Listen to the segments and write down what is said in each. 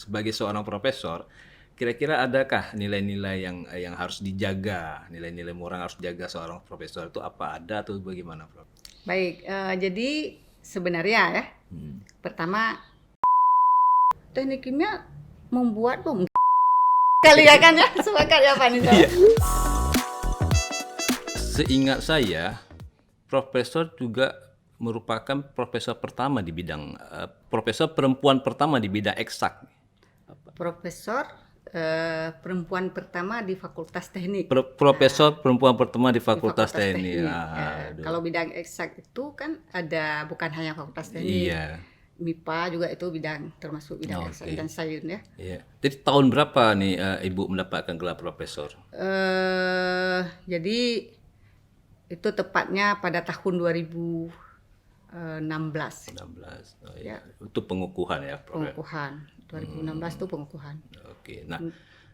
sebagai seorang profesor, kira-kira adakah nilai-nilai yang harus dijaga, nilai-nilai moral yang harus dijaga seorang profesor itu apa ada atau bagaimana, Prof? Baik, jadi sebenarnya ya, pertama teknik kimia membuat bom kali ya kan ya, sepakat ya Pak Nizam? Iya. Seingat saya, profesor juga merupakan profesor pertama di bidang profesor perempuan pertama di bidang eksak. Profesor perempuan pertama di Fakultas Teknik. Profesor perempuan pertama di Di Fakultas Fakultas Teknik. Teknik. Aduh. Kalau bidang eksak itu kan ada bukan hanya Fakultas Teknik. Iya. MIPA juga itu bidang termasuk bidang eksak Oke. dan sains ya. Iya. Jadi tahun berapa nih Ibu mendapatkan gelar profesor? Jadi itu tepatnya pada tahun 2016. 16. Oh, iya. Itu pengukuhan ya, Prof. Pengukuhan. 2016 itu pengukuhan. Oke. Nah,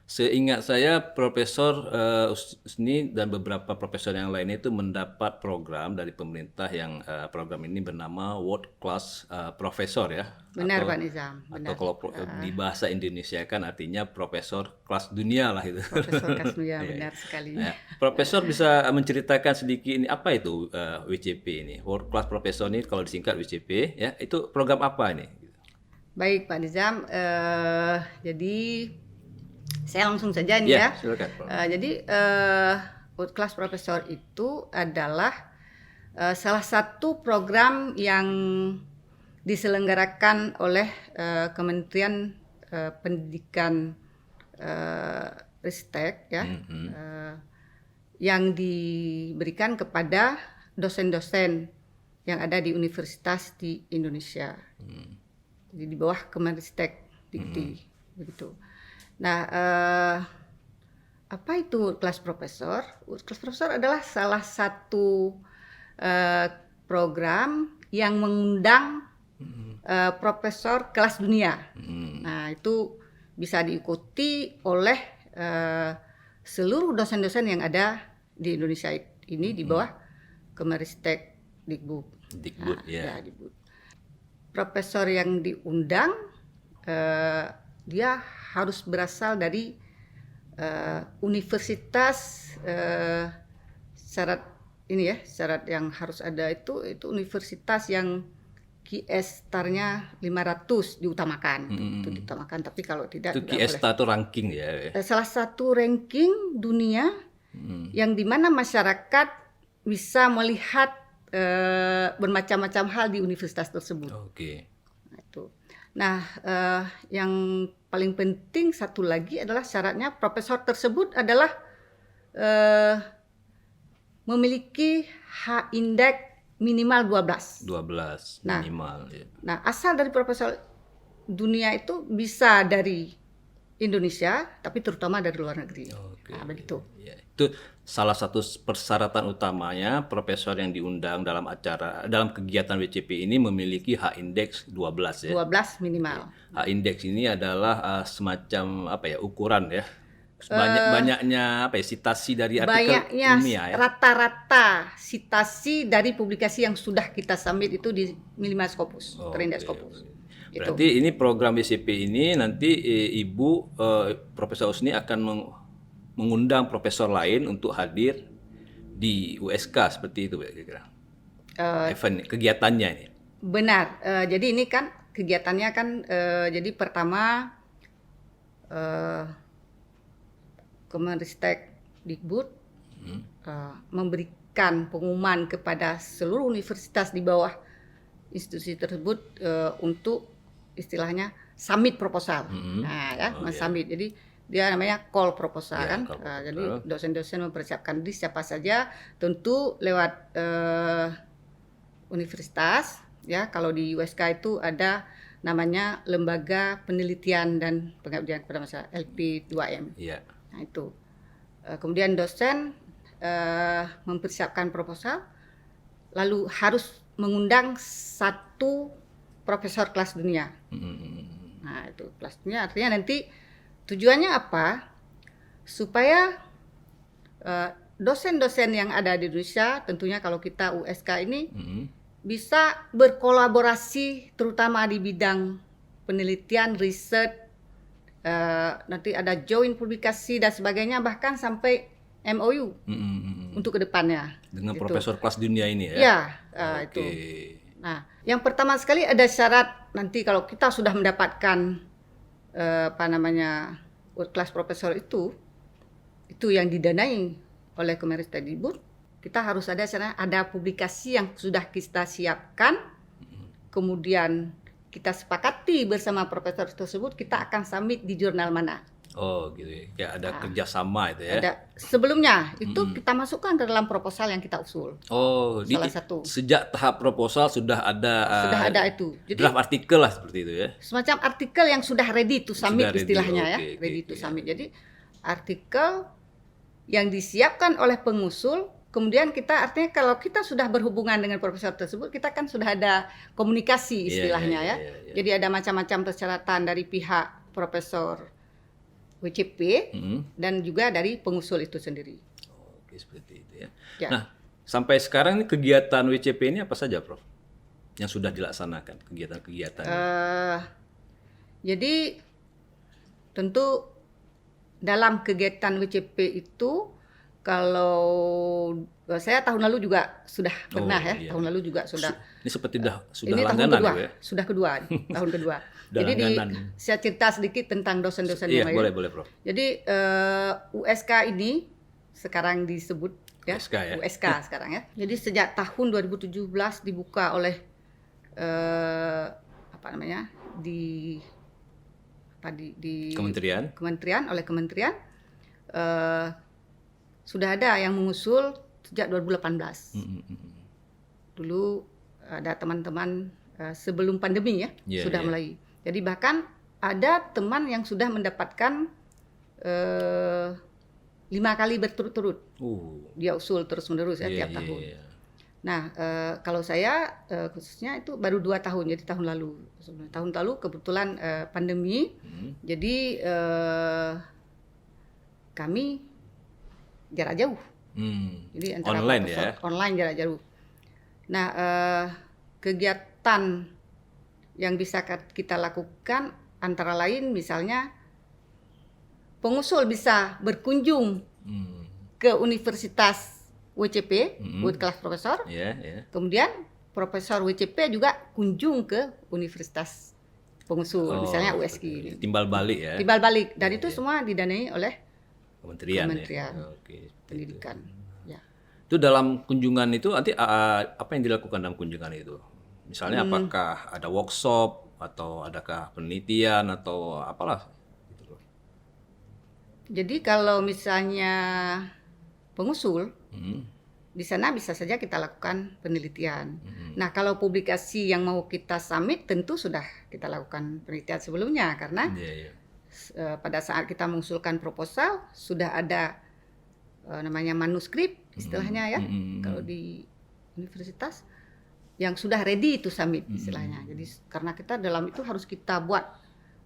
seingat saya Profesor Usni dan beberapa profesor yang lainnya itu mendapat program dari pemerintah yang program ini bernama World Class Professor ya. Benar Atau- Pak Nizam, Atau benar. kalau di bahasa Indonesia kan artinya profesor kelas dunia lah itu. Profesor Kasnuya, Iya. benar sekali. Ya, Profesor bisa menceritakan sedikit ini apa itu WCP ini? World Class Professor ini kalau disingkat WCP ya, itu program apa ini? Baik Pak Nizam, jadi saya langsung saja nih ya. Silakan, Prof. Jadi World Class Professor itu adalah salah satu program yang diselenggarakan oleh Kementerian Pendidikan Ristek ya, yang diberikan kepada dosen-dosen yang ada di universitas di Indonesia. Jadi di bawah Kemenristek Dikti begitu. Nah, apa itu kelas profesor? Kelas profesor adalah salah satu program yang mengundang profesor kelas dunia. Nah, itu bisa diikuti oleh seluruh dosen-dosen yang ada di Indonesia ini di bawah Kemenristek Dikbud. Dikbud ya. Dikbud. Profesor yang diundang dia harus berasal dari universitas syarat ini ya, syarat yang harus ada itu universitas yang QS-nya 500 diutamakan. Itu diutamakan, tapi kalau tidak Itu tidak QS itu ranking ya. salah satu ranking dunia yang dimana masyarakat bisa melihat bermacam-macam hal di universitas tersebut. Oke. Nah, itu. Nah, yang paling penting satu lagi adalah syaratnya profesor tersebut adalah memiliki H-index minimal 12. 12 Nah, minimal ya. Nah, asal dari profesor dunia itu bisa dari Indonesia, tapi terutama dari luar negeri. Oke. Nah, begitu. Ya, itu salah satu persyaratan utamanya profesor yang diundang dalam kegiatan WCP ini memiliki H-index 12 ya. 12 minimal. H-index ini adalah semacam apa ya, ukuran ya. Banyaknya apa ya, sitasi dari artikel Banyaknya ilmiah ya. rata-rata sitasi dari publikasi yang sudah kita submit itu di minimal Scopus, Terindah Scopus. Gitu. Berarti ini program WCP ini nanti Ibu Profesor Usni akan mengundang profesor lain untuk hadir di USK seperti itu kira-kira. Event kegiatannya ini. Benar. Jadi ini kan kegiatannya kan jadi pertama Kemenristek Dikbud memberikan pengumuman kepada seluruh universitas di bawah institusi tersebut untuk istilahnya submit proposal. Nah, ya, summit. Jadi dia namanya call proposal Ya, kan. call proposal. Jadi dosen-dosen mempersiapkan diri siapa saja, tentu lewat universitas. Ya, kalau di USK itu ada namanya Lembaga Penelitian dan Pengabdian kepada Masyarakat LP2M. Iya. Nah, itu. Kemudian dosen mempersiapkan proposal, lalu harus mengundang satu profesor kelas dunia. Nah, itu kelas dunia artinya nanti tujuannya apa? Supaya dosen-dosen yang ada di Indonesia, tentunya kalau kita USK ini bisa berkolaborasi terutama di bidang penelitian, riset, nanti ada joint publikasi dan sebagainya, bahkan sampai MOU untuk kedepannya. Dengan Gitu. profesor kelas dunia ini ya. Ya, Oke. itu. Nah, yang pertama sekali ada syarat nanti kalau kita sudah mendapatkan world class profesor itu yang didanai oleh Kemendikbud, kita harus ada publikasi yang sudah kita siapkan, kemudian kita sepakati bersama profesor tersebut kita akan submit di jurnal mana. Oh gitu ya. Ya ada kerjasama itu ya. Ada sebelumnya itu kita masukkan ke dalam proposal yang kita usul. Oh, Salah satu. Sejak tahap proposal sudah ada itu. Jadi draft artikel lah seperti itu ya. semacam artikel yang sudah ready to submit Sudah ready, istilahnya oke, ya, oke, ready to oke. submit. Jadi artikel yang disiapkan oleh pengusul, kemudian kita artinya kalau kita sudah berhubungan dengan profesor tersebut, kita kan sudah ada komunikasi istilahnya Iya. Jadi ada macam-macam persyaratan dari pihak profesor WCP dan juga dari pengusul itu sendiri. Oke, seperti itu ya. Ya. Nah, sampai sekarang ini kegiatan WCP ini apa saja, Prof? Yang sudah dilaksanakan kegiatan-kegiatan. Jadi tentu dalam kegiatan WCP itu, kalau saya tahun lalu juga sudah pernah iya. tahun lalu juga sudah. Ini seperti sudah Ini tahun langganan kedua, gitu ya. sudah kedua, tahun kedua. Udah Jadi langganan. saya cerita sedikit tentang dosen-dosen Iya, yang lain. boleh, Prof. Jadi USK ini sekarang disebut USK ya. USK sekarang ya. Jadi sejak tahun 2017 dibuka oleh di Kementerian. oleh kementerian, sudah ada yang mengusul sejak 2018. Dulu ada teman-teman sebelum pandemi ya, sudah mulai. Jadi bahkan ada teman yang sudah mendapatkan 5 kali berturut-turut. Dia usul terus-menerus tiap tahun. Iya. Nah, kalau saya khususnya itu baru 2 tahun, jadi tahun lalu. Tahun lalu kebetulan pandemi, jadi kami jarak jauh. Jadi antara Online profesor, ya? online jarak jauh. Nah, kegiatan yang bisa kita lakukan antara lain misalnya pengusul bisa berkunjung ke Universitas WCP, World Class Professor. Kemudian Profesor WCP juga kunjung ke Universitas pengusul, misalnya USG. Timbal balik ya. Timbal balik, dan itu semua didanai oleh Kementerian ya? Oke, Pendidikan. Ya. Itu dalam kunjungan itu nanti apa yang dilakukan dalam kunjungan itu? Misalnya apakah ada workshop atau adakah penelitian atau apalah? Jadi kalau misalnya pengusul, di sana bisa saja kita lakukan penelitian. Nah, kalau publikasi yang mau kita submit tentu sudah kita lakukan penelitian sebelumnya karena pada saat kita mengusulkan proposal sudah ada namanya manuskrip istilahnya ya, kalau di universitas yang sudah ready to submit istilahnya. Jadi karena kita dalam itu harus kita buat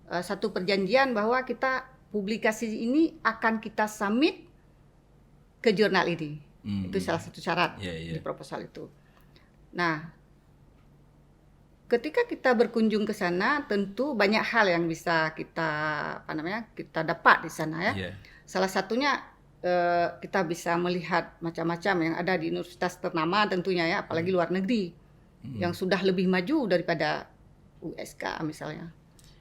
satu perjanjian bahwa kita publikasi ini akan kita submit ke jurnal ini. Itu salah satu syarat di proposal itu. Nah, ketika kita berkunjung ke sana, tentu banyak hal yang bisa kita kita dapat di sana ya. Salah satunya kita bisa melihat macam-macam yang ada di universitas ternama tentunya ya, apalagi luar negeri yang sudah lebih maju daripada USK misalnya.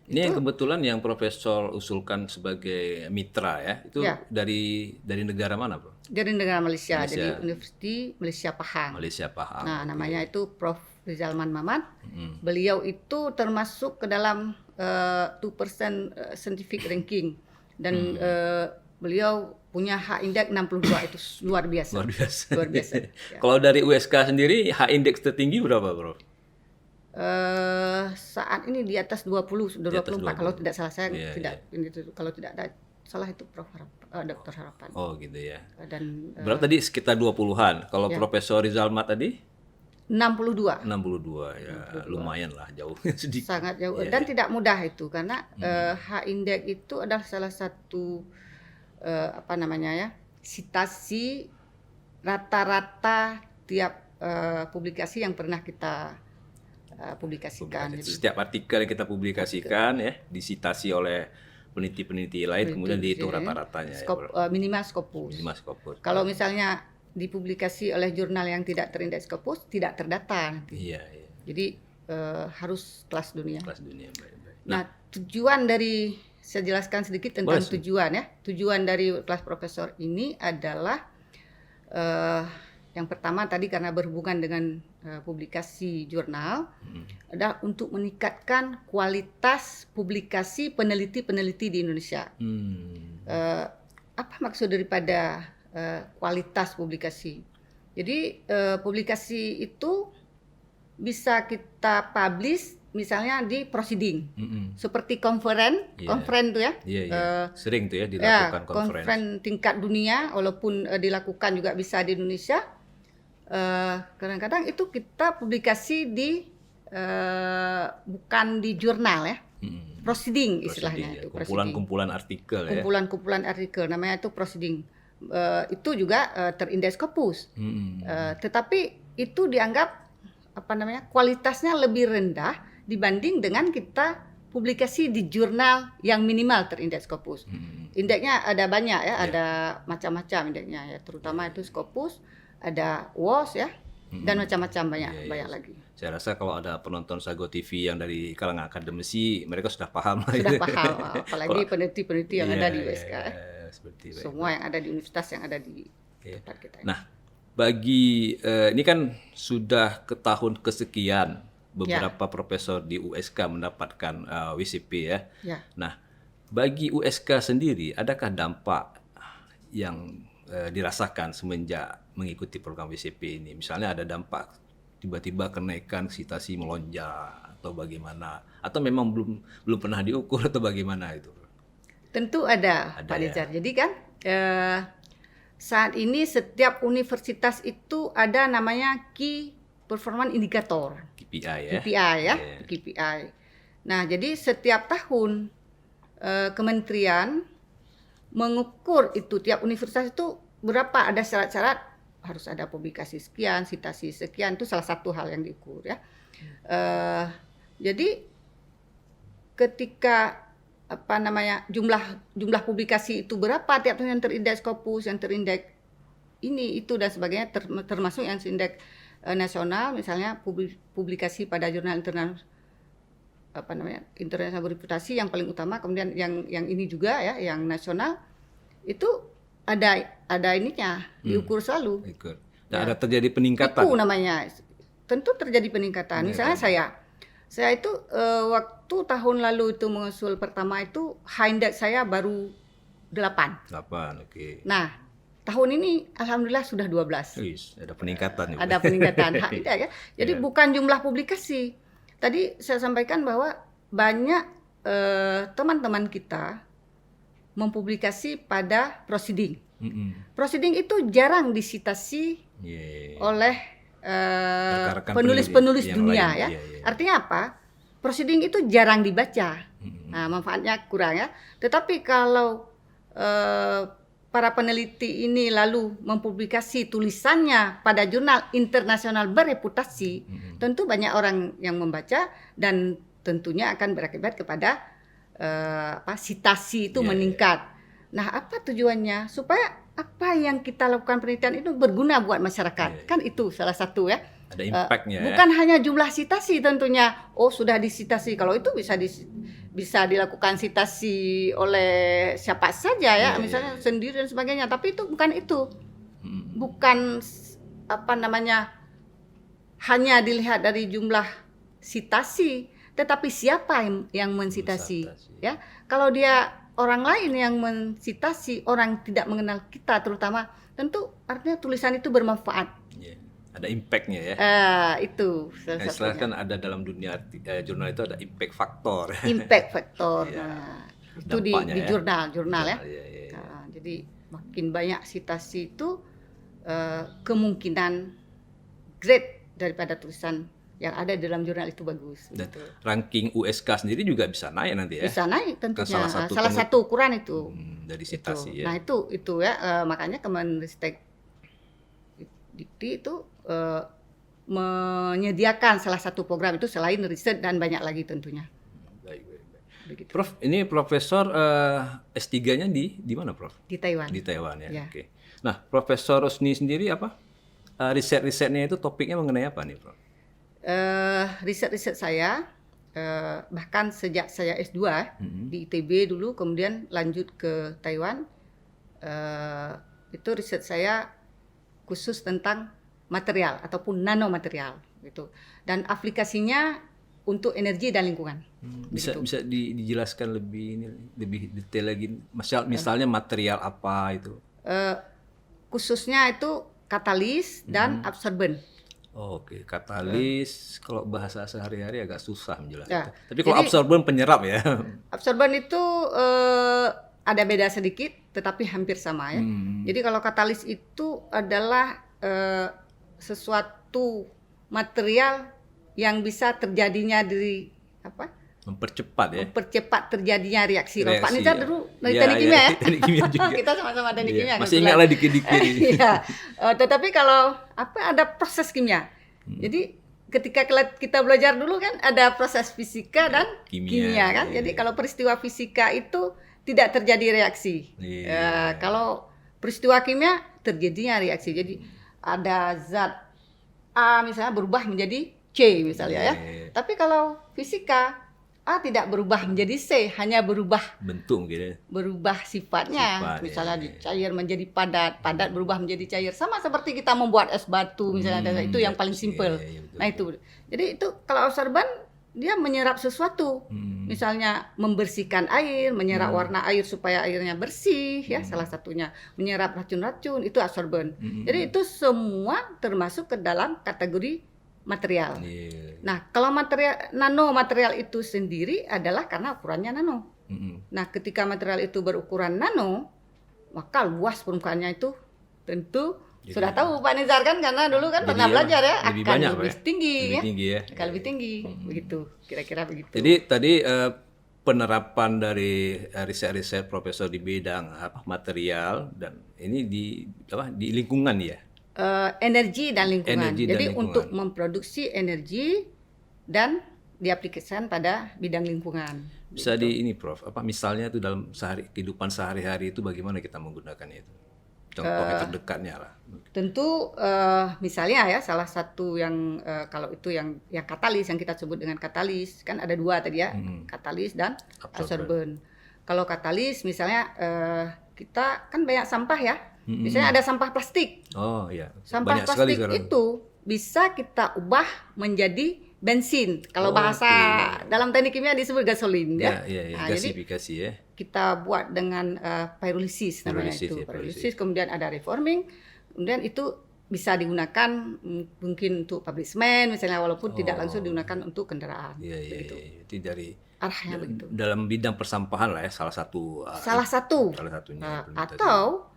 Ini yang kebetulan yang Profesor usulkan sebagai mitra ya, itu dari negara mana, Bro? Dari negara Malaysia, jadi Universiti Malaysia Pahang. Nah, namanya itu Prof. Rizalman Mamat. Beliau itu termasuk ke dalam 2% scientific ranking dan beliau punya H-index 62, itu luar biasa. Luar biasa. Ya. Kalau dari USK sendiri H-index tertinggi berapa, Bro? Saat ini di atas 20, 24 kalau tidak salah saya kalau tidak ada salah itu Prof. Dr. Harapan. Oh gitu ya. Dan berapa tadi sekitar 20-an. Kalau Profesor Rizalmat tadi? 62 ya, lumayan lah, jauh sedikit. Sangat jauh dan tidak mudah itu karena H-index itu adalah salah satu sitasi rata-rata tiap publikasi yang pernah kita publikasikan. Jadi, setiap artikel yang kita publikasikan ya disitasi oleh peneliti-peneliti lain kemudian dihitung rata-ratanya ya, Bro. Minimal Scopus. Minimal Scopus. Kalau misalnya dipublikasi oleh jurnal yang tidak terindeks Scopus, tidak terdata nanti. Iya. Jadi harus kelas dunia. Kelas dunia, baik. Nah, tujuan dari, saya jelaskan sedikit tentang tujuan ya. Tujuan dari kelas profesor ini adalah yang pertama tadi karena berhubungan dengan publikasi jurnal, adalah untuk meningkatkan kualitas publikasi peneliti-peneliti di Indonesia. Apa maksud daripada kualitas publikasi? Jadi publikasi itu bisa kita publish misalnya di proceeding, seperti konferen tuh ya. Sering tuh ya dilakukan konferen tingkat dunia, walaupun dilakukan juga bisa di Indonesia. Kadang-kadang itu kita publikasi di bukan di jurnal ya, proceeding istilahnya itu. Kumpulan-kumpulan artikel ya. Kumpulan-kumpulan artikel, namanya itu proceeding. Itu juga terindeks Scopus. Tetapi itu dianggap kualitasnya lebih rendah dibanding dengan kita publikasi di jurnal yang minimal terindeks Scopus. Indeksnya ada banyak ya, ada macam-macam indeksnya ya, terutama itu Scopus, ada WOS ya, dan macam-macam banyak lagi. Saya rasa kalau ada penonton Sago TV yang dari kalangan akademisi, mereka sudah paham. Sudah paham, apalagi peneliti-peneliti yang ada di USK. Seperti semua yang ada di universitas yang ada di tempat kita. Nah, bagi ini kan sudah ke tahun kesekian beberapa profesor di USK mendapatkan WCP ya. Nah, bagi USK sendiri adakah dampak yang dirasakan semenjak mengikuti program WCP ini? Misalnya ada dampak tiba-tiba kenaikan sitasi melonjak atau bagaimana? Atau memang belum pernah diukur atau bagaimana itu? Tentu ada Pak Nizar. Jadi kan saat ini setiap universitas itu ada namanya Key Performance Indicator. KPI ya. KPI. Nah, jadi setiap tahun kementerian mengukur itu tiap universitas itu berapa, ada syarat-syarat, harus ada publikasi sekian, sitasi sekian, itu salah satu hal yang diukur ya. Jadi ketika jumlah publikasi itu berapa tiap tahun yang terindeks Scopus, yang terindeks ini itu dan sebagainya, termasuk yang terindeks nasional, misalnya publikasi pada jurnal internasional berreputasi yang paling utama, kemudian yang ini juga ya, yang nasional itu ada ininya, diukur selalu. Dan ada terjadi peningkatan. Itu namanya, tentu terjadi peningkatan. Misalnya saya itu waktu tahun lalu itu mengusul pertama itu high index saya baru 8. Oke. Nah, tahun ini alhamdulillah sudah 12. Ada peningkatan. Ada peningkatan high index ya. Jadi bukan jumlah publikasi. Tadi saya sampaikan bahwa banyak teman-teman kita mempublikasi pada proceeding. Proceeding itu jarang disitasi oleh penulis-penulis dunia ya. Artinya apa? Proceeding itu jarang dibaca. Nah, manfaatnya kurang ya. Tetapi kalau para peneliti ini lalu mempublikasi tulisannya pada jurnal internasional berreputasi, tentu banyak orang yang membaca dan tentunya akan berakibat kepada sitasi itu meningkat. Nah, apa tujuannya? Supaya apa yang kita lakukan penelitian itu berguna buat masyarakat. Kan itu salah satu ya. Ada impact-nya bukan hanya jumlah sitasi tentunya. Sudah disitasi. Kalau itu bisa dilakukan sitasi oleh siapa saja ya, misalnya sendiri dan sebagainya. Tapi itu bukan itu. Bukan hanya dilihat dari jumlah sitasi, tetapi siapa yang mensitasi ya. Kalau dia orang lain yang mensitasi, orang tidak mengenal kita terutama, tentu artinya tulisan itu bermanfaat. Ada impact-nya ya. Itu salah satunya. Istilah kan ada dalam dunia jurnal itu ada impact factor. Impact factor. Itu di jurnal ya. Jadi makin banyak sitasi itu kemungkinan grade daripada tulisan yang ada dalam jurnal itu bagus. Dan ranking USK sendiri juga bisa naik nanti ya. Bisa naik tentunya. Salah satu ukuran itu. Dari sitasi ya. Nah itu ya, makanya Kemenristek Dikti itu menyediakan salah satu program itu selain riset dan banyak lagi tentunya. Baik. begitu. Prof, ini Profesor S3-nya di mana, Prof? Di Taiwan. Di Taiwan ya. Ya. Oke. Nah, Profesor Rosni sendiri apa? Riset-risetnya itu topiknya mengenai apa nih, Prof? Riset-riset saya bahkan sejak saya S2 di ITB dulu, kemudian lanjut ke Taiwan, itu riset saya khusus tentang material ataupun nanomaterial gitu, dan aplikasinya untuk energi dan lingkungan. Bisa dijelaskan lebih detail lagi. Misalnya material apa itu? Khususnya itu katalis dan absorben. Oke, katalis kalau bahasa sehari-hari agak susah Ya, menjelaskan. Tapi kalau jadi absorben penyerap ya. absorben itu ada beda sedikit, tetapi hampir sama ya. Jadi kalau katalis itu adalah sesuatu material yang bisa terjadinya dari apa? Mempercepat ya. Mempercepat terjadinya reaksi. Kalau Pak Reaksi, Nizar ya. dulu dari Iya, teknik iya, kimia ya. teknik kimia juga. Kita sama-sama teknik Iya, kimia. masih ingat lah dikit-dikit. Iya. Tetapi kalau ada proses kimia. Jadi ketika kita belajar dulu kan ada proses fisika dan kimia kan. Iya. Jadi kalau peristiwa fisika itu tidak terjadi reaksi. Iya. Kalau peristiwa kimia terjadinya reaksi. Jadi ada zat A misalnya berubah menjadi C misalnya ya. Iya. Tapi kalau fisika A tidak berubah menjadi C, hanya berubah Bentuk gitu. sifatnya. Sifat, Misalnya ya. cair menjadi padat, padat berubah menjadi cair. Sama seperti kita membuat es batu misalnya, itu yang paling simple. iya, betul. Nah itu. Jadi itu kalau absorban dia menyerap sesuatu. Misalnya membersihkan air, menyerap warna air supaya airnya bersih ya, salah satunya. Menyerap racun-racun itu absorban. Jadi itu semua termasuk ke dalam kategori material. Iya. Nah, kalau nanomaterial itu sendiri adalah karena ukurannya nano. Nah, ketika material itu berukuran nano, maka luas permukaannya itu tentu Jadi, sudah tahu Pak Nizar kan, karena dulu kan jadi pernah belajar ya, lebih akan banyak, lebih Pak, tinggi lebih ya. tinggi ya. Akan lebih tinggi, begitu. Kira-kira begitu. Jadi tadi penerapan dari riset-riset Profesor di bidang material dan ini di lingkungan ya. Energi dan lingkungan. Energi dan Jadi lingkungan. untuk memproduksi energi dan diaplikasikan pada bidang lingkungan. Bisa ini Prof, misalnya itu dalam kehidupan sehari-hari itu bagaimana kita menggunakannya itu? Contoh yang terdekatnya lah. Tentu misalnya ya salah satu yang kalau itu yang katalis, yang kita sebut dengan katalis, kan ada dua tadi ya, katalis dan absorben. Kalau katalis misalnya kita kan banyak sampah ya. Misalnya ada sampah plastik. Oh iya. Sampah Banyak sekali plastik sekarang. itu bisa kita ubah menjadi bensin. Kalau bahasa dalam teknik kimia disebut gasolin ya. Iya. Nah, jadi Gasifikasi ya. kita buat dengan pyrolysis namanya Pyrolysis, itu. ya, Pyrolysis, kemudian ada reforming, kemudian itu bisa digunakan mungkin untuk pabrik semen misalnya, walaupun tidak langsung digunakan untuk kendaraan. Iya. Begitu. Itu dari Arahnya begitu. dalam bidang persampahan lah ya, salah Salah satu. satunya. Nah, implementasi. atau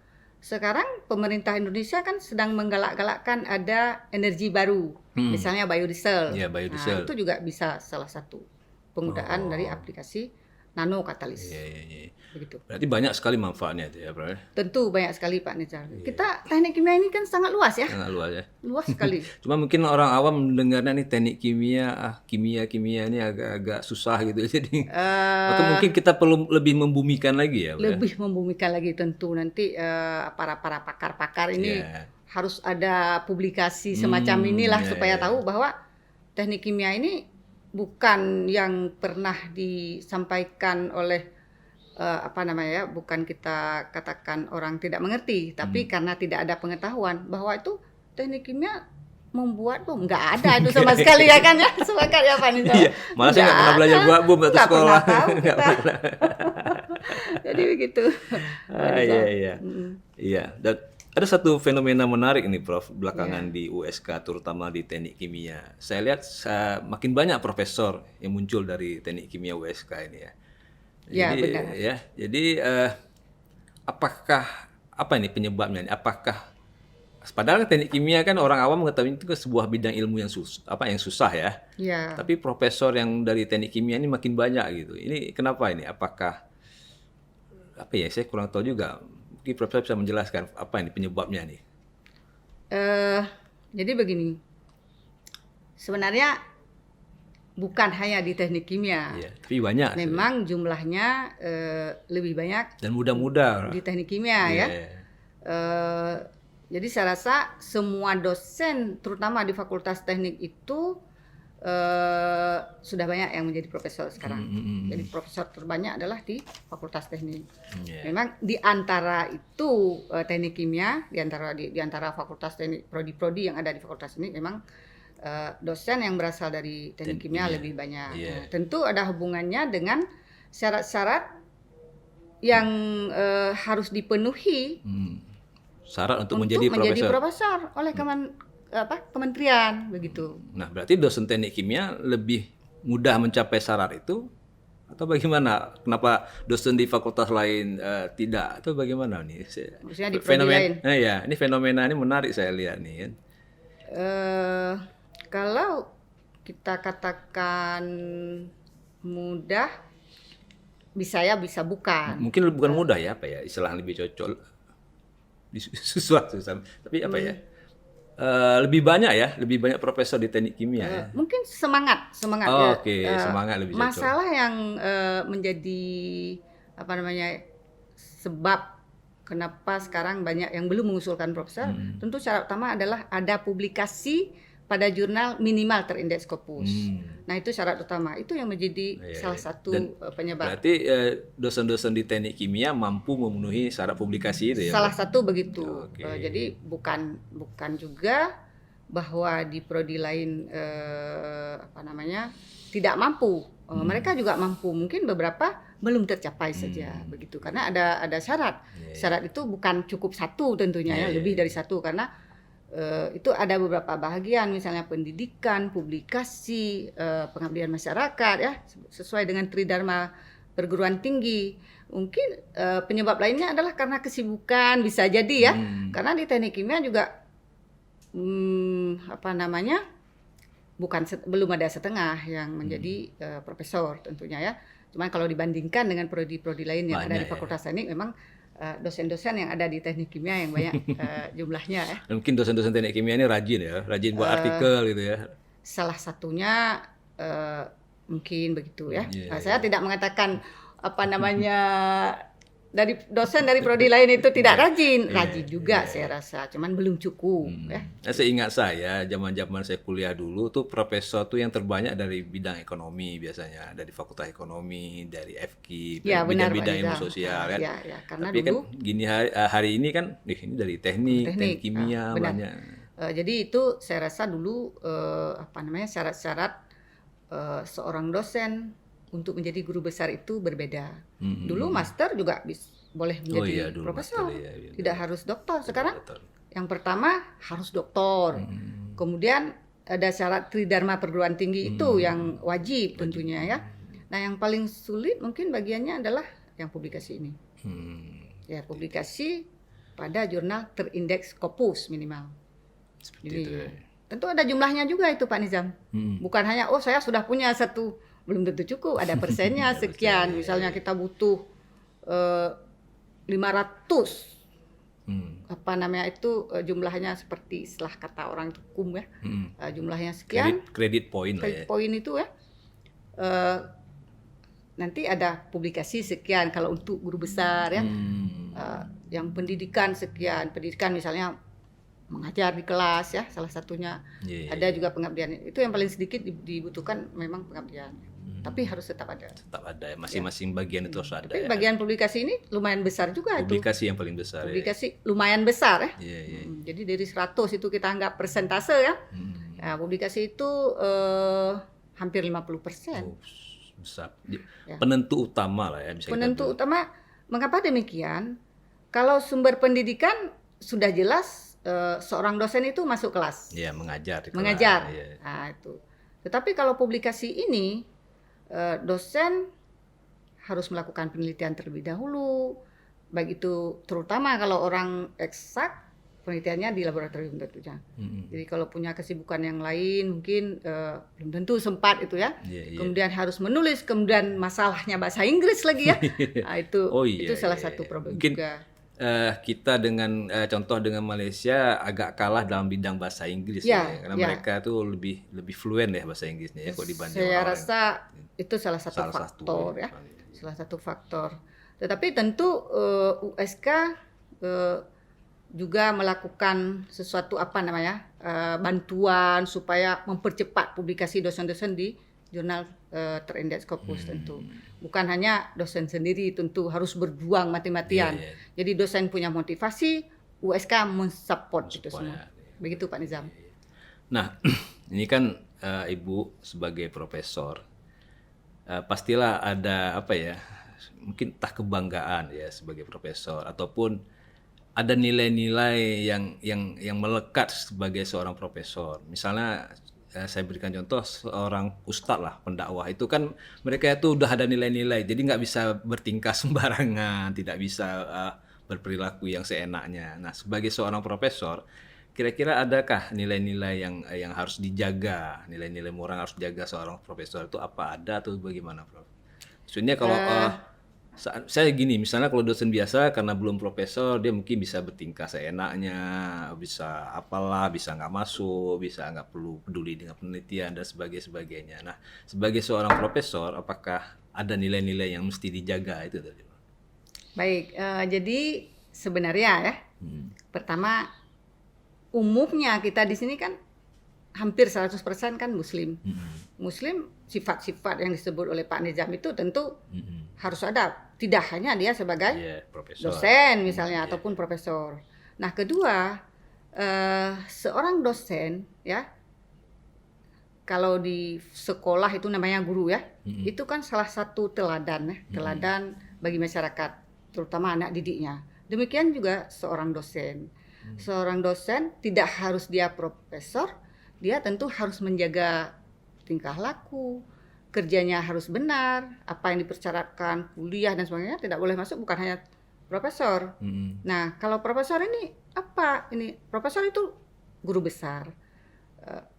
sekarang pemerintah Indonesia kan sedang menggalak-galakkan ada energi baru, misalnya biodiesel. Iya, biodiesel. Nah, itu juga bisa salah satu penggunaan dari aplikasi nano katalis. Iya. Begitu. Berarti banyak sekali manfaatnya itu ya, Prof. Tentu banyak sekali Pak Nizar. Kita teknik kimia ini kan sangat luas ya, Sangat luas ya. luas sekali. Cuma mungkin orang awam mendengarnya nih teknik kimia, kimia ini agak susah gitu. Jadi atau mungkin kita perlu lebih membumikan lagi ya, Prof, ya? Lebih membumikan lagi tentu nanti para pakar-pakar ini Iya. harus ada publikasi semacam inilah iya, supaya iya. tahu bahwa teknik kimia ini bukan yang pernah disampaikan oleh bukan kita katakan orang tidak mengerti, tapi karena tidak ada pengetahuan bahwa itu teknik kimia membuat bom, nggak ada itu sama sekali ya kan ya, sepakat ya Pak Nizar. Iya, malah saya nggak pernah belajar buat bom waktu Nggak sekolah. pernah tahu Nggak kita. pernah. Jadi begitu. Iya. Iya. Dan ada satu fenomena menarik nih, Prof, belakangan di USK, terutama di teknik kimia. Saya lihat makin banyak profesor yang muncul dari teknik kimia USK ini ya. Ya, Jadi, benar. ya, jadi apa ini penyebabnya? Apakah padahal teknik kimia kan orang awam mengetahui itu kan sebuah bidang ilmu yang susah ya. Ya. Tapi profesor yang dari teknik kimia ini makin banyak gitu. Ini kenapa ini? Apakah saya kurang tahu juga. Mungkin Profesor bisa menjelaskan apa ini penyebabnya nih. Jadi begini. Sebenarnya bukan hanya di teknik kimia. Iya, tapi banyak. Memang jumlahnya lebih banyak Dan muda-muda. di teknik kimia ya. Jadi saya rasa semua dosen, terutama di Fakultas Teknik itu sudah banyak yang menjadi profesor sekarang. Jadi profesor terbanyak adalah di Fakultas Teknik. Memang di antara itu teknik kimia, di antara Fakultas Teknik, prodi-prodi yang ada di Fakultas ini memang dosen yang berasal dari teknik kimia lebih banyak. Nah, tentu ada hubungannya dengan syarat-syarat yang harus dipenuhi syarat untuk menjadi profesor oleh kementerian begitu. Nah, berarti dosen teknik kimia lebih mudah mencapai syarat itu atau bagaimana? Kenapa dosen di fakultas lain tidak? Atau bagaimana nih? Maksudnya di prodi lain? Ini fenomena ini menarik saya lihat nih kan. Kalau kita katakan mudah, bisa ya, bisa bukan. Mungkin bukan mudah ya, apa ya istilah lebih cocok. Susah. Tapi apa ya? Lebih banyak profesor di teknik kimia ya. Mungkin semangat ya. Oke, semangat lebih cocok. Masalah yang menjadi sebab kenapa sekarang banyak yang belum mengusulkan profesor, tentu syarat utama adalah ada publikasi pada jurnal minimal terindeks Scopus. Nah, itu syarat utama. Itu yang menjadi salah satu penyebab. Berarti dosen-dosen di teknik kimia mampu memenuhi syarat publikasi itu ya? Salah satu begitu. Jadi bukan juga bahwa di prodi lain tidak mampu. Mereka juga mampu. Mungkin beberapa belum tercapai saja begitu. Karena ada syarat. Syarat itu bukan cukup satu tentunya lebih dari satu, karena itu ada beberapa bahagian, misalnya pendidikan, publikasi, pengabdian masyarakat ya, sesuai dengan Tridharma perguruan tinggi. Mungkin penyebab lainnya adalah karena kesibukan, bisa jadi ya. Karena di teknik kimia juga belum ada setengah yang menjadi profesor tentunya ya. Cuman kalau dibandingkan dengan prodi-prodi lain yang ada di Fakultas Teknik, memang dosen-dosen yang ada di teknik kimia yang banyak jumlahnya ya. Mungkin dosen-dosen teknik kimia ini rajin buat artikel gitu ya. Salah satunya mungkin begitu ya. Saya tidak mengatakan dari dosen dari prodi lain itu tidak rajin juga saya rasa, cuman belum cukup ya. Seingat saya zaman-zaman saya kuliah dulu tuh profesor tuh yang terbanyak dari bidang ekonomi biasanya, dari Fakultas Ekonomi, dari FK, bidang-bidang ilmu sosial kan. Karena tapi dulu kan hari ini kan ini dari teknik kimia banyak. Jadi itu saya rasa dulu syarat-syarat seorang dosen untuk menjadi guru besar itu berbeda. Dulu master juga boleh menjadi profesor, tidak harus doktor. Sekarang yang pertama harus doktor. Kemudian ada syarat Tridharma perguruan tinggi itu yang wajib tentunya ya. Nah, yang paling sulit mungkin bagiannya adalah yang publikasi ini. Ya, publikasi pada jurnal terindeks Scopus minimal. Jadi, tentu ada jumlahnya juga itu Pak Nizam. Bukan hanya saya sudah punya satu, belum tentu cukup, ada persennya sekian. Misalnya kita butuh 500 jumlahnya seperti istilah kata orang itu kum ya. Jumlahnya sekian. Kredit poin lah ya. Poin itu ya. Nanti ada publikasi sekian kalau untuk guru besar ya. Yang pendidikan sekian. Pendidikan misalnya mengajar di kelas ya, salah satunya. Ada juga pengabdian. Itu yang paling sedikit dibutuhkan memang pengabdian. Tapi harus tetap ada. Tetap ada, masing-masing bagian itu harus ada. Tapi bagian publikasi ini lumayan besar juga publikasi yang paling besar. Publikasi lumayan besar ya. Jadi dari 100 itu kita anggap persentase ya. Nah, publikasi itu hampir 50%. Besar. Penentu utama lah ya. Penentu utama. Mengapa demikian? Kalau sumber pendidikan sudah jelas seorang dosen itu masuk kelas. Ya, mengajar. Nah, itu. Tetapi kalau publikasi ini dosen harus melakukan penelitian terlebih dahulu, baik itu terutama kalau orang eksak penelitiannya di laboratorium tentunya. Jadi kalau punya kesibukan yang lain mungkin belum tentu sempat itu ya. Kemudian harus menulis, kemudian masalahnya bahasa Inggris lagi ya. Nah, itu salah satu problem mungkin juga. kita dengan contoh dengan Malaysia agak kalah dalam bidang bahasa Inggris Ya, ya, karena ya. mereka tuh lebih fluent ya bahasa Inggrisnya ya kalau dibanding Saya orang-orang rasa itu salah satu salah satu faktor ya, ya. salah satu faktor. Tetapi tentu USK juga melakukan sesuatu bantuan supaya mempercepat publikasi dosen-dosen di jurnal terindeks Scopus tentu. Bukan hanya dosen sendiri tentu harus berjuang mati-matian. Iya, iya. Jadi dosen punya motivasi, USK mensupport itu Support, semua. ya. Begitu Pak Nizam. Nah, ini kan Ibu sebagai profesor, pastilah ada apa ya, mungkin entah kebanggaan ya sebagai profesor ataupun ada nilai-nilai yang melekat sebagai seorang profesor. Misalnya saya berikan contoh seorang ustadz lah, pendakwah itu kan mereka itu udah ada nilai-nilai, jadi nggak bisa bertingkah sembarangan, tidak bisa berperilaku yang seenaknya. Nah, sebagai seorang profesor, kira-kira adakah nilai-nilai yang harus dijaga, nilai-nilai moral yang harus dijaga seorang profesor itu apa ada atau bagaimana, Prof? Maksudnya kalau saya gini, misalnya kalau dosen biasa karena belum profesor dia mungkin bisa bertingkah seenaknya, bisa apalah, bisa nggak masuk, bisa nggak perlu peduli dengan penelitian dan sebagainya. Nah, sebagai seorang profesor, apakah ada nilai-nilai yang mesti dijaga itu tadi? Baik, jadi sebenarnya ya, pertama umumnya kita di sini kan hampir 100% kan Muslim. Muslim sifat-sifat yang disebut oleh Pak Nizam itu tentu harus ada. Tidak hanya dia sebagai profesor, dosen misalnya ataupun profesor. Nah kedua, seorang dosen ya, kalau di sekolah itu namanya guru ya, itu kan salah satu teladan ya, teladan bagi masyarakat, terutama anak didiknya. Demikian juga seorang dosen. Seorang dosen tidak harus dia profesor, dia tentu harus menjaga tingkah laku, kerjanya harus benar, apa yang dipersyaratkan, kuliah dan sebagainya tidak boleh masuk, bukan hanya profesor. Nah, kalau profesor ini apa? Ini profesor itu guru besar.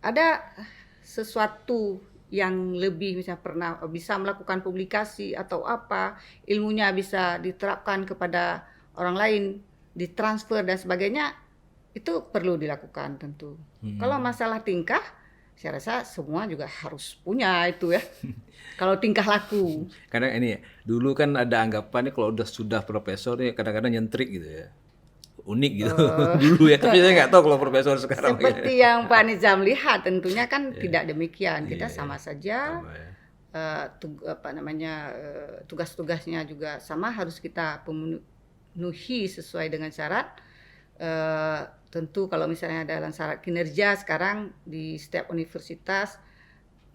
Ada sesuatu yang lebih, misalnya pernah bisa melakukan publikasi atau apa, ilmunya bisa diterapkan kepada orang lain, ditransfer dan sebagainya, itu perlu dilakukan tentu. Kalau masalah tingkah, saya rasa semua juga harus punya itu ya. Kalau tingkah laku. Karena ini dulu kan ada anggapan nih kalau sudah profesor nih kadang-kadang nyentrik gitu ya. Unik gitu dulu ya, tapi saya nggak tahu kalau profesor sekarang. Seperti yang Pak Nizam lihat tentunya kan tidak demikian. Kita sama saja. Sama ya. Tugas-tugasnya juga sama, harus kita penuhi sesuai dengan syarat. Tentu kalau misalnya dalam syarat kinerja sekarang di setiap universitas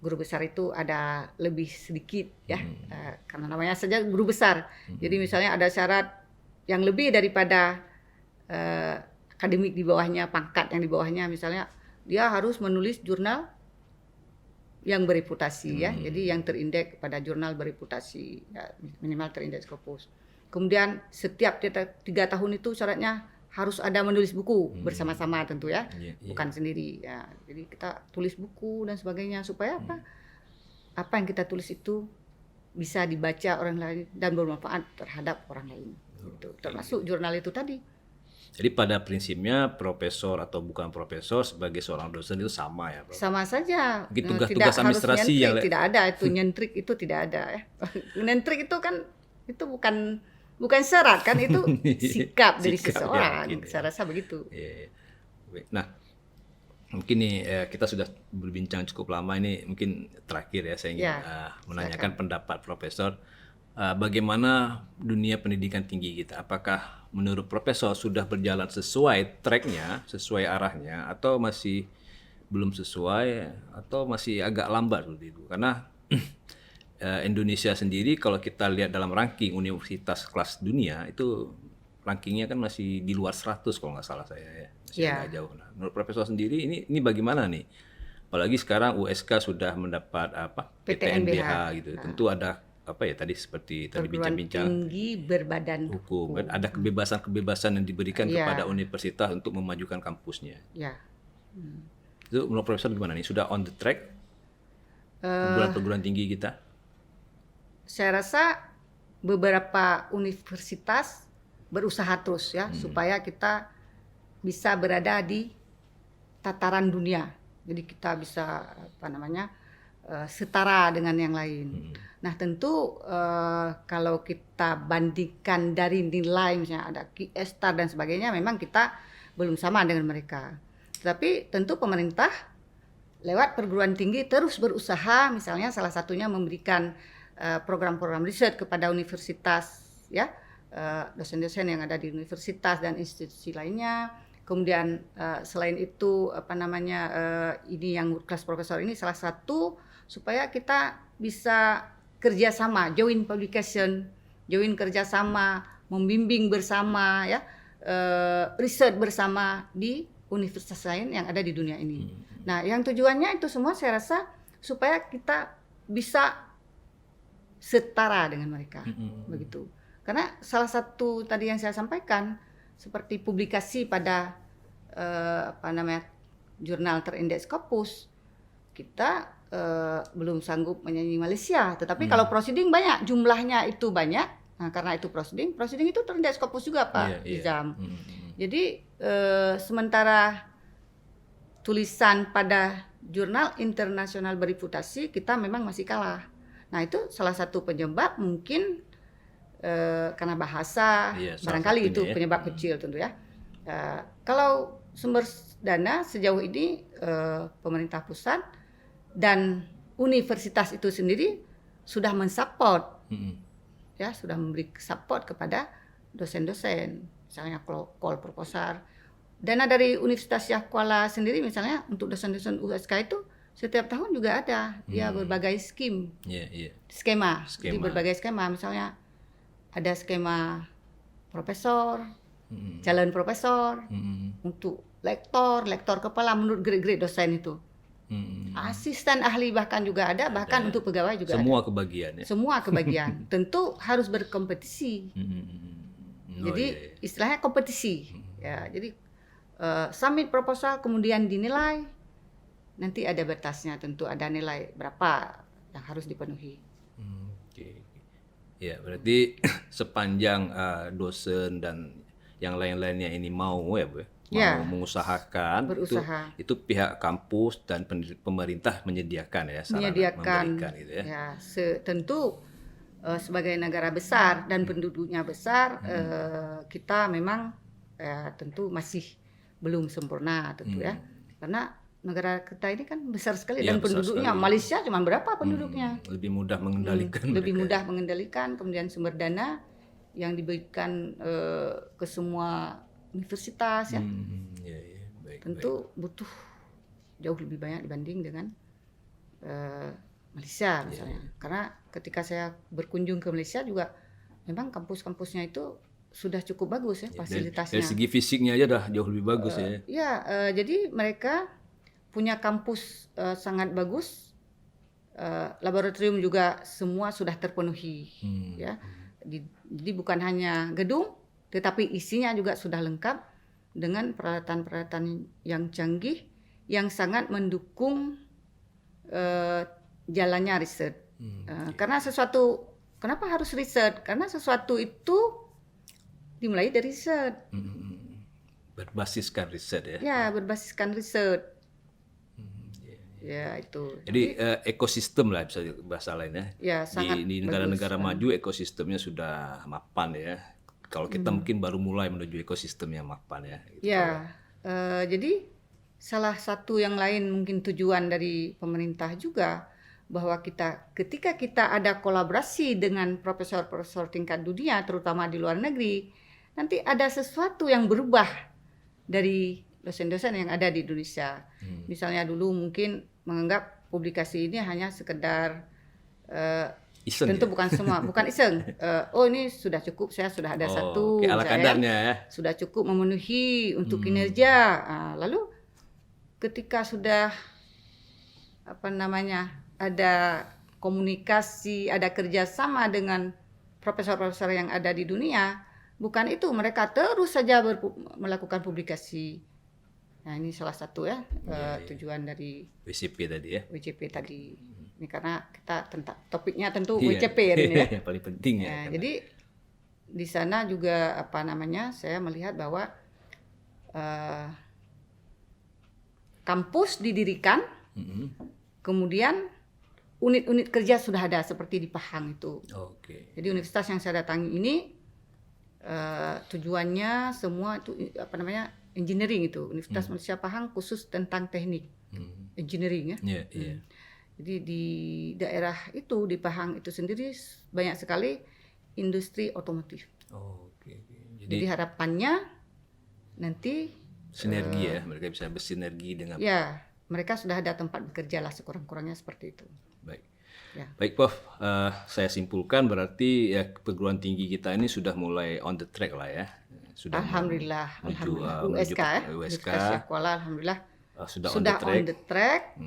guru besar itu ada lebih sedikit ya, karena namanya saja guru besar. Jadi misalnya ada syarat yang lebih daripada akademik di bawahnya, pangkat yang di bawahnya, misalnya dia harus menulis jurnal yang bereputasi ya, jadi yang terindeks pada jurnal bereputasi ya, minimal terindeks Scopus. Kemudian setiap 3 tahun itu syaratnya harus ada menulis buku bersama-sama tentu ya, bukan sendiri ya. Jadi kita tulis buku dan sebagainya supaya apa yang kita tulis itu bisa dibaca orang lain dan bermanfaat terhadap orang lain. Gitu. Termasuk jurnal itu tadi. Jadi pada prinsipnya profesor atau bukan profesor sebagai seorang dosen itu sama ya, Prof? Sama saja. Mungkin tugas-tugas administrasi yang tidak ada itu nyentrik itu tidak ada ya. Nyentrik itu kan itu bukan syarat kan, itu sikap dari seseorang. Ya, saya rasa begitu. Ya. Nah, mungkin nih kita sudah berbincang cukup lama, ini mungkin terakhir ya saya ingin menanyakan pendapat Profesor, bagaimana dunia pendidikan tinggi kita? Apakah menurut Profesor sudah berjalan sesuai tracknya, sesuai arahnya, atau masih belum sesuai, atau masih agak lambat seperti itu? Karena Indonesia sendiri kalau kita lihat dalam ranking universitas kelas dunia itu rankingnya kan masih di luar 100 kalau nggak salah saya ya, masih agak jauh. Nah, menurut Profesor sendiri ini bagaimana nih? Apalagi sekarang USK sudah mendapat PTNBH gitu. Tentu ada tadi seperti tadi bincang-bincang tinggi berbadan hukum. Ada kebebasan yang diberikan kepada universitas untuk memajukan kampusnya. Ya. Itu menurut Profesor gimana nih? Sudah on the track perguruan tinggi kita? Saya rasa beberapa universitas berusaha terus ya supaya kita bisa berada di tataran dunia. Jadi kita bisa setara dengan yang lain. Nah tentu kalau kita bandingkan dari nilai misalnya ada QS Star dan sebagainya, memang kita belum sama dengan mereka. Tetapi tentu pemerintah lewat perguruan tinggi terus berusaha, misalnya salah satunya memberikan program-program riset kepada universitas, ya, dosen-dosen yang ada di universitas dan institusi lainnya. Kemudian selain itu ini yang world class professor ini salah satu supaya kita bisa kerjasama, joint publication, joint kerjasama, membimbing bersama, ya, riset bersama di universitas lain yang ada di dunia ini. Nah, yang tujuannya itu semua saya rasa supaya kita bisa setara dengan mereka, begitu. Karena salah satu tadi yang saya sampaikan seperti publikasi pada jurnal terindeks Scopus, kita belum sanggup menyanyi Malaysia. Tetapi kalau proceeding banyak, jumlahnya itu banyak. Nah, karena itu proceeding itu terindeks Scopus juga Pak Izam. Jadi sementara tulisan pada jurnal internasional bereputasi kita memang masih kalah. Nah itu salah satu penyebab mungkin karena bahasa, barangkali itu penyebab kecil tentu ya. Kalau sumber dana sejauh ini pemerintah pusat dan universitas itu sendiri sudah mensupport, ya, sudah memberi support kepada dosen-dosen, misalnya call proposal. Dana dari Universitas Syah Kuala sendiri misalnya untuk dosen-dosen USK itu setiap tahun juga ada ya berbagai skema. Jadi berbagai skema, misalnya ada skema profesor, calon profesor, untuk lektor kepala menurut grade-grade dosen itu. Asisten ahli bahkan juga ada, bahkan untuk pegawai juga semua ada. Kebagian ya. Semua kebagian. Tentu harus berkompetisi. Jadi istilahnya kompetisi. Ya, jadi submit proposal kemudian dinilai. Nanti ada batasnya, tentu ada nilai berapa yang harus dipenuhi. Ya, berarti sepanjang dosen dan yang lain-lainnya ini mau ya Bu, mau mengusahakan, itu pihak kampus dan pemerintah menyediakan ya, memberikan gitu ya. Ya, tentu sebagai negara besar dan penduduknya besar, kita memang tentu masih belum sempurna tentu ya, karena negara kita ini kan besar sekali dan penduduknya sekali. Malaysia cuma berapa penduduknya? Lebih mudah mengendalikan. Lebih mudah mengendalikan, kemudian sumber dana yang diberikan ke semua universitas ya. Baik, tentu butuh jauh lebih banyak dibanding dengan Malaysia misalnya. Karena ketika saya berkunjung ke Malaysia juga memang kampus-kampusnya itu sudah cukup bagus ya fasilitasnya. Dari segi fisiknya aja dah jauh lebih bagus ya. Jadi mereka punya kampus sangat bagus, laboratorium juga semua sudah terpenuhi, ya. Jadi bukan hanya gedung, tetapi isinya juga sudah lengkap dengan peralatan-peralatan yang canggih, yang sangat mendukung jalannya riset. Karena kenapa harus riset? Karena sesuatu itu dimulai dari riset. Berbasiskan riset ya. Ya, berbasiskan riset. Ya itu. Jadi ekosistem lah bisa bahasa lainnya. Ya, sangat di negara-negara maju ekosistemnya sudah mapan ya. Kalau kita mungkin baru mulai menuju ekosistem yang mapan ya. Gitu. Ya, jadi salah satu yang lain mungkin tujuan dari pemerintah juga bahwa ketika kita ada kolaborasi dengan profesor-profesor tingkat dunia, terutama di luar negeri, nanti ada sesuatu yang berubah dari dosen-dosen yang ada di Indonesia. Misalnya dulu mungkin menganggap publikasi ini hanya sekedar iseng, tentu ya? bukan semua, bukan iseng. Oh ini sudah cukup, saya sudah ada satu, ala kadarnya ya. Sudah cukup memenuhi untuk kinerja. Lalu ketika sudah ada komunikasi, ada kerjasama dengan profesor-profesor yang ada di dunia, bukan itu, mereka terus saja melakukan publikasi. Nah ini salah satu ya, tujuan dari WCP tadi ya. WCP tadi. Ini karena kita topiknya tentu WCP ini ya. Paling penting ya. Jadi di sana juga saya melihat bahwa kampus didirikan, kemudian unit-unit kerja sudah ada seperti di Pahang itu. Oke. Jadi universitas yang saya datangi ini tujuannya semua itu engineering itu. Universitas Malaysia Pahang khusus tentang teknik engineering ya. Iya, iya. Jadi di daerah itu di Pahang itu sendiri banyak sekali industri otomotif. Oke. Jadi harapannya nanti sinergi ya, mereka bisa bersinergi dengan. Ya, mereka sudah ada tempat bekerja lah sekurang-kurangnya seperti itu. Baik. Ya. Baik, Prof. Saya simpulkan berarti ya perguruan tinggi kita ini sudah mulai on the track lah ya. Sudah Alhamdulillah. USK Kuala alhamdulillah sudah on the track.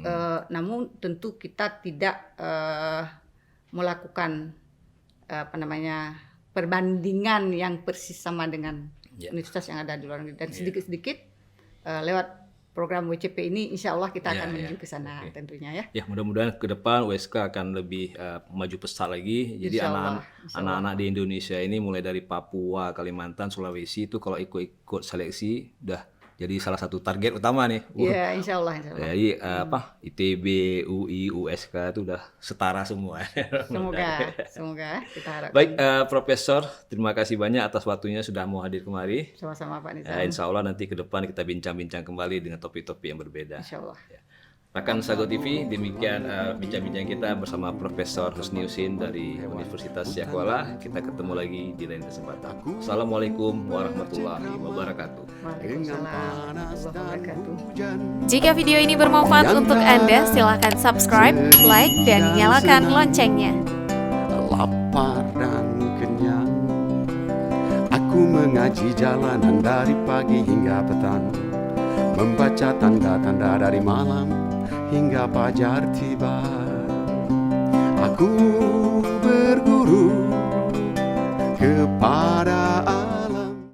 Namun tentu kita tidak melakukan perbandingan yang persis sama dengan universitas yang ada di luar negeri. Dan sedikit-sedikit lewat program WCP ini insya Allah kita akan menuju ke sana tentunya ya. Ya, mudah-mudahan ke depan USK akan lebih maju pesat lagi. Jadi anak-anak di Indonesia ini mulai dari Papua, Kalimantan, Sulawesi itu kalau ikut seleksi udah jadi salah satu target utama nih. Iya, insya Allah. Jadi ITB, UI, USK itu udah setara semua. Semoga kita harapkan. Baik, Profesor, terima kasih banyak atas waktunya sudah mau hadir kemari. Sama-sama Pak Nizam. Insya Allah nanti ke depan kita bincang-bincang kembali dengan topik-topik yang berbeda. Insya Allah. Rekan Sago TV, demikian bincang-bincang kita bersama Profesor Husni Husin dari Universitas Kuala. Kita ketemu lagi di lain kesempatan. Assalamualaikum warahmatullahi wabarakatuh. Waalaikumsalam warahmatullahi wabarakatuh. Jika video ini bermanfaat untuk Anda, silakan subscribe, like, dan nyalakan loncengnya. Lapar dan kenyang, aku mengaji jalanan dari pagi hingga petang, membaca tanda-tanda dari malam hingga fajar tiba. Aku berguru kepada